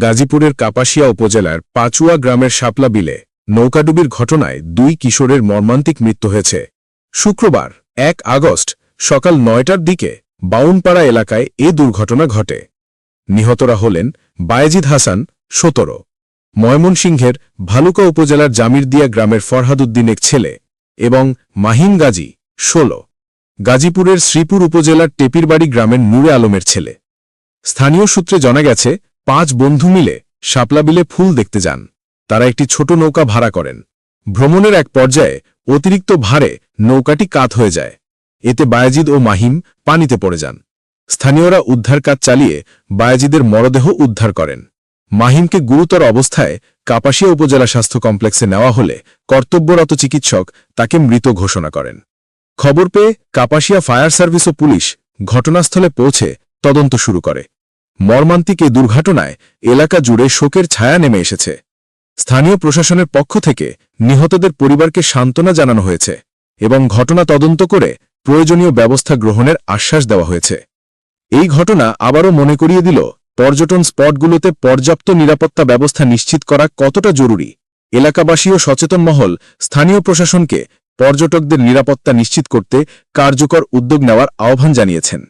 গাজীপুরের কাপাসিয়া উপজেলার পাচুয়া গ্রামের শাপলা বিলে নৌকাডুবির ঘটনায় 2 কিশোরের মর্মান্তিক মৃত্যু হয়েছে। শুক্রবার 1 আগস্ট সকাল 9টার দিকে বাউনপাড়া এলাকায় এ দুর্ঘটনা ঘটে। নিহতরা হলেন বায়েজিদ হাসান 17, ময়মনসিংহের ভালুকা উপজেলার জামিরদিয়া গ্রামের ফরহাদ উদ্দিনের ছেলে এবং মাহিম গাজী 16, গাজীপুরের শ্রীপুর উপজেলার টেপিরবাড়ি গ্রামের নূরে আলমের ছেলে। স্থানীয় সূত্রে জানা গেছে 5 বন্ধু মিলে শাপলা বিলে ফুল দেখতে যান। তারা একটি ছোট নৌকা ভাড়া করেন। ভ্রমণের এক পর্যায়ে অতিরিক্ত ভারে নৌকাটি কাত হয়ে যায়। এতে বায়েজিদ ও মাহিম পানিতে পড়ে যান। স্থানীয়রা উদ্ধার কাজ চালিয়ে বায়েজিদের মরদেহ উদ্ধার করেন। মাহিমকে গুরুতর অবস্থায় কাপাসিয়া উপজেলা স্বাস্থ্য কমপ্লেক্সে নেওয়া হলে কর্তব্যরত চিকিৎসক তাকে মৃত ঘোষণা করেন। খবর পেয়ে কাপাসিয়া ফায়ার সার্ভিস ও পুলিশ ঘটনাস্থলে পৌঁছে তদন্ত শুরু করে। মর্মান্তিক এ দুর্ঘটনায় এলাকা জুড়ে শোকের ছায়া নেমে এসেছে। স্থানীয় প্রশাসনের পক্ষ থেকে নিহতদের পরিবারকে সান্ত্বনা জানানো হয়েছে এবং ঘটনা তদন্ত করে প্রয়োজনীয় ব্যবস্থা গ্রহণের আশ্বাস দেওয়া হয়েছে। এই ঘটনা আবারও মনে করিয়ে দিল পর্যটন স্পটগুলোতে পর্যাপ্ত নিরাপত্তা ব্যবস্থা নিশ্চিত করা কতটা জরুরি। এলাকাবাসী ও সচেতন মহল স্থানীয় প্রশাসনকে পর্যটকদের নিরাপত্তা নিশ্চিত করতে কার্যকর উদ্যোগ নেওয়ার আহ্বান জানিয়েছেন।